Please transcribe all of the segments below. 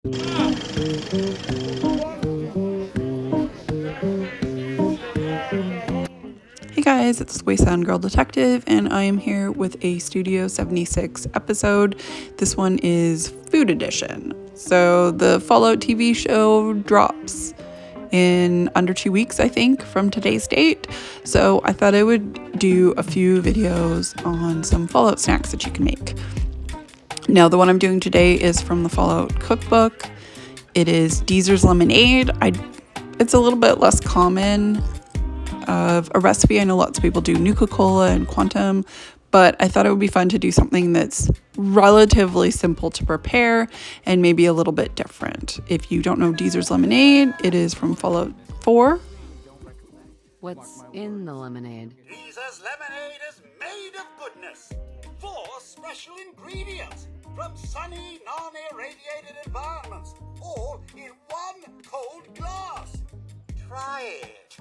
Hey guys, it's Wayside Girl Detective, and I am here with a Studio 76 episode. This one is Food Edition. So the Fallout TV show drops in under 2 weeks, I think, from today's date. So I thought I would do a few videos on some Fallout snacks that you can make. Now, the one I'm doing today is from the Fallout cookbook. It is Deezer's lemonade. It's a little bit less common of a recipe. I know lots of people do Nuka-Cola and Quantum, but I thought it would be fun to do something that's relatively simple to prepare and maybe a little bit different. If you don't know Deezer's lemonade, it is from Fallout 4. What's in the lemonade? Deezer's lemonade is made of goodness. 4 special ingredients from sunny, non-irradiated environments, all in one cold glass. Try it.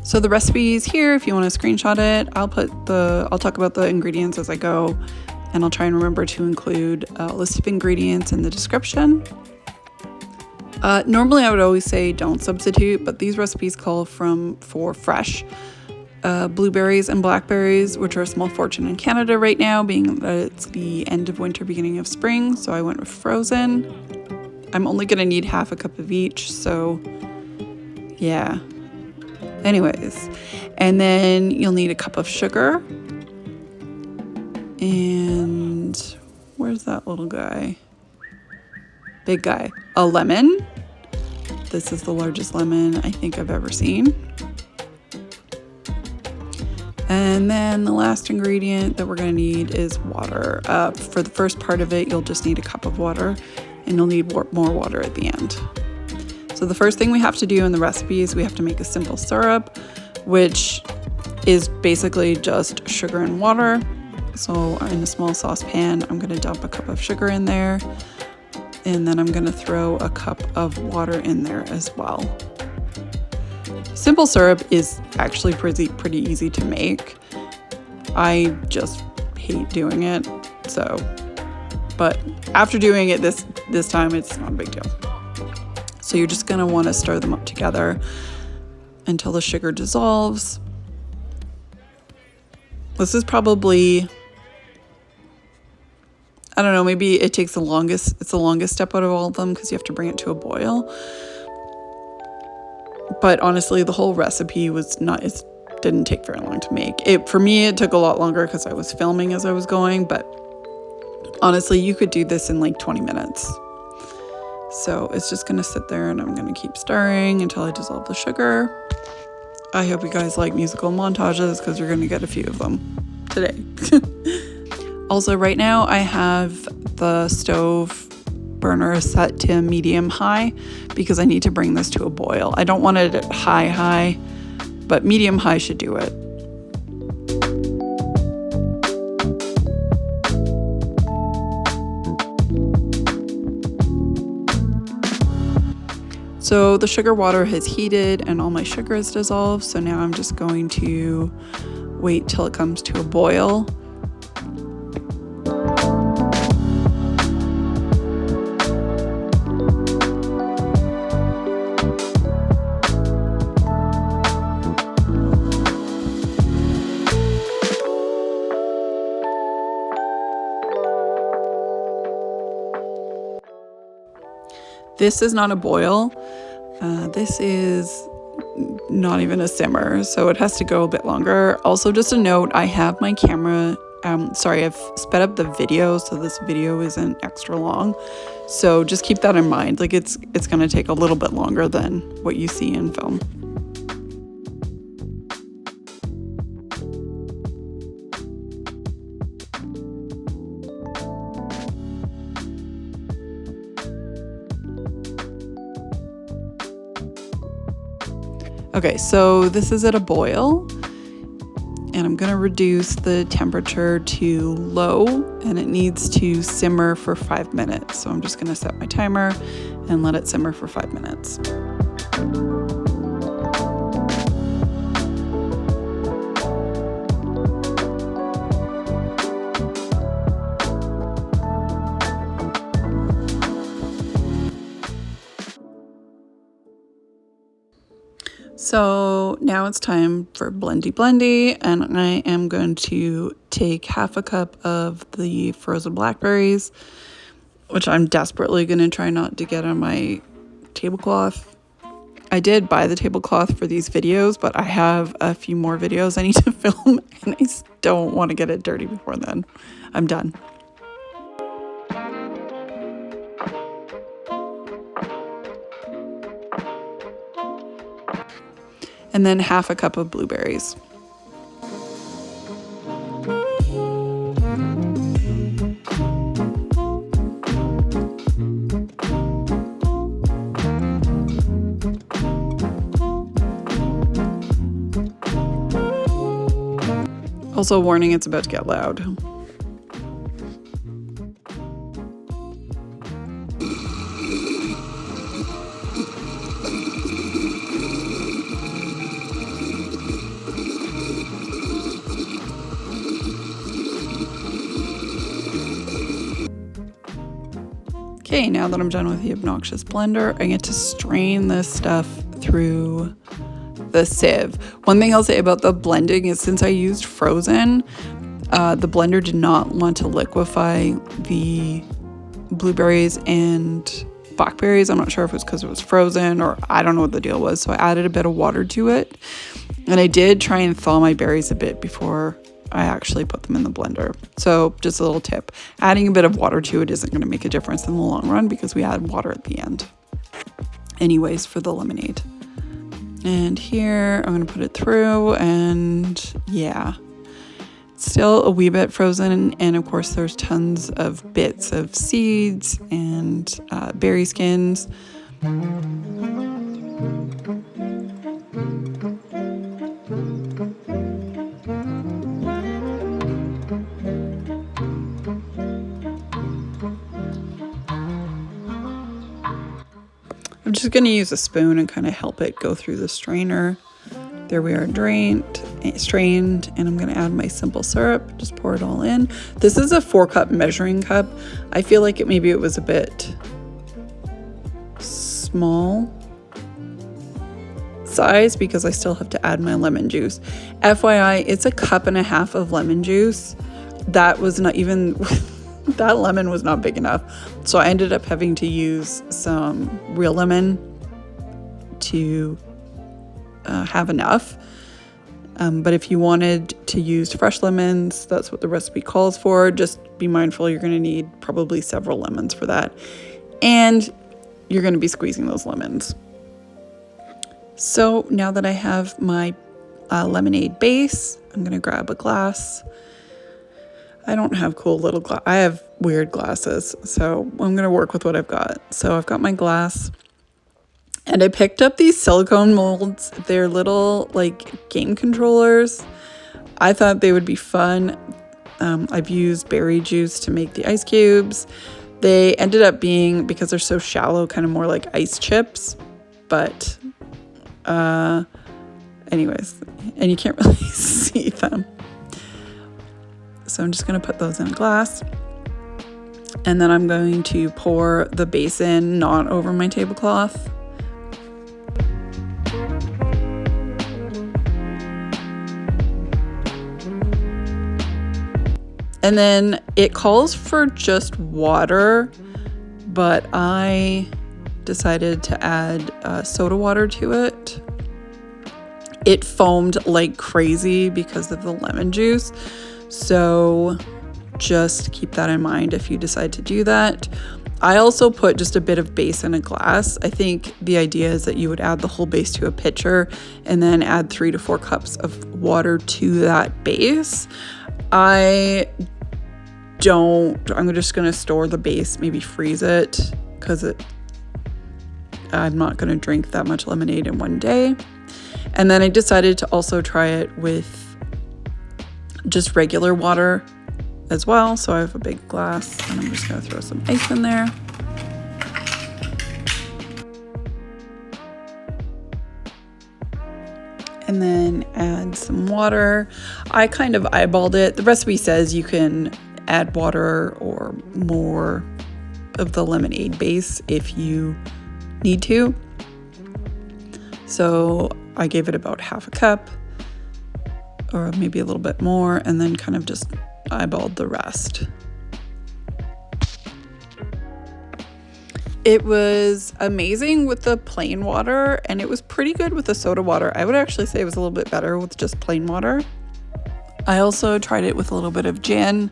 So the recipe is here if you want to screenshot it. I'll talk about the ingredients as I go, and I'll try and remember to include a list of ingredients in the description. Normally I would always say don't substitute, but these recipes call for fresh blueberries and blackberries, which are a small fortune in Canada right now, being that it's the end of winter, beginning of spring. So I went with frozen. I'm only going to need half a cup of each, so yeah. Anyways, and then you'll need a cup of sugar, and where's that little guy? Big guy. A lemon. This is the largest lemon I think I've ever seen. And then the last ingredient that we're going to need is water. For the first part of it, you'll just need a cup of water, and you'll need more water at the end. So the first thing we have to do in the recipe is we have to make a simple syrup, which is basically just sugar and water. So in a small saucepan, I'm going to dump a cup of sugar in there, and then I'm going to throw a cup of water in there as well. Simple syrup is actually pretty easy to make. I just hate doing it. But after doing it this time, it's not a big deal. So you're just going to want to stir them up together until the sugar dissolves. This is probably, I don't know, maybe it takes it's the longest step out of all of them because you have to bring it to a boil. But honestly, the whole recipe didn't take very long to make. For me, it took a lot longer because I was filming as I was going, but honestly, you could do this in like 20 minutes. So it's just going to sit there, and I'm going to keep stirring until I dissolve the sugar. I hope you guys like musical montages because you're going to get a few of them today. Also, right now I have the stove burner set to medium high because I need to bring this to a boil. I don't want it at high, but medium high should do it. So the sugar water has heated and all my sugar is dissolved. So now I'm just going to wait till it comes to a boil. This is not a boil. This is not even a simmer, so it has to go a bit longer. Also, just a note, I have my camera, I've sped up the video, so this video isn't extra long. So just keep that in mind. Like it's going to take a little bit longer than what you see in film. Okay, so this is at a boil, and I'm gonna reduce the temperature to low, and it needs to simmer for 5 minutes. So I'm just gonna set my timer and let it simmer for 5 minutes. So now it's time for blendy blendy, and I am going to take half a cup of the frozen blackberries, which I'm desperately going to try not to get on my tablecloth. I did buy the tablecloth for these videos, but I have a few more videos I need to film, and I don't want to get it dirty before then. I'm done. And then half a cup of blueberries. Also warning, it's about to get loud. Okay, now that I'm done with the obnoxious blender, I get to strain this stuff through the sieve. One thing I'll say about the blending is since I used frozen, the blender did not want to liquefy the blueberries and blackberries. I'm not sure if it was because it was frozen or I don't know what the deal was. So I added a bit of water to it. And I did try and thaw my berries a bit before I actually put them in the blender. So just a little tip, adding a bit of water to it isn't going to make a difference in the long run because we add water at the end. Anyways, for the lemonade. And here I'm going to put it through, and yeah, it's still a wee bit frozen. And of course there's tons of bits of seeds and berry skins. I'm just going to use a spoon and kind of help it go through the strainer. There we are, strained, and I'm going to add my simple syrup. Just pour it all in. This is a 4-cup measuring cup. I feel like maybe it was a bit small size because I still have to add my lemon juice. FYI, it's a 1.5 cups of lemon juice. That was not even... that lemon was not big enough. So I ended up having to use some real lemon to have enough. But if you wanted to use fresh lemons, that's what the recipe calls for. Just be mindful you're going to need probably several lemons for that. And you're going to be squeezing those lemons. So now that I have my lemonade base, I'm going to grab a glass. I don't have cool little glass. I have weird glasses, so I'm going to work with what I've got. So I've got my glass, and I picked up these silicone molds. They're little like game controllers. I thought they would be fun. I've used berry juice to make the ice cubes. They ended up being, because they're so shallow, kind of more like ice chips, but anyways, and you can't really see them. So I'm just going to put those in a glass, and then I'm going to pour the base in, not over my tablecloth. And then it calls for just water, but I decided to add soda water to it. It foamed like crazy because of the lemon juice. So just keep that in mind if you decide to do that. I also put just a bit of base in a glass. I think the idea is that you would add the whole base to a pitcher and then add 3 to 4 cups of water to that base. I'm just going to store the base, maybe freeze it, because I'm not going to drink that much lemonade in one day. And then I decided to also try it with just regular water as well. So I have a big glass, and I'm just going to throw some ice in there. And then add some water. I kind of eyeballed it. The recipe says you can add water or more of the lemonade base if you need to. So I gave it about half a cup or maybe a little bit more, and then kind of just eyeballed the rest. It was amazing with the plain water, and it was pretty good with the soda water. I would actually say it was a little bit better with just plain water. I also tried it with a little bit of gin.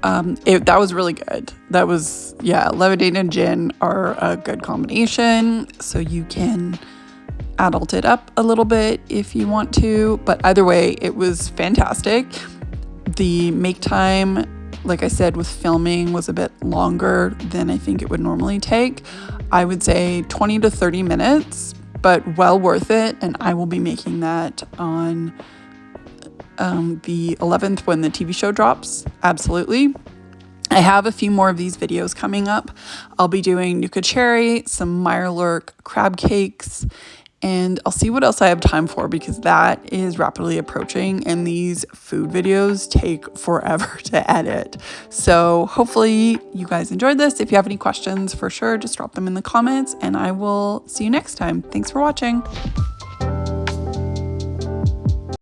That was really good. That was, lemonade and gin are a good combination. So you can adult it up a little bit if you want to. But either way, it was fantastic. The make time, like I said, with filming was a bit longer than I think it would normally take. I would say 20 to 30 minutes, but well worth it. And I will be making that on the 11th when the TV show drops. Absolutely. I have a few more of these videos coming up. I'll be doing Nuka Cherry, some Mirelurk crab cakes, and I'll see what else I have time for because that is rapidly approaching and these food videos take forever to edit. So hopefully you guys enjoyed this. If you have any questions, for sure, just drop them in the comments and I will see you next time. Thanks for watching.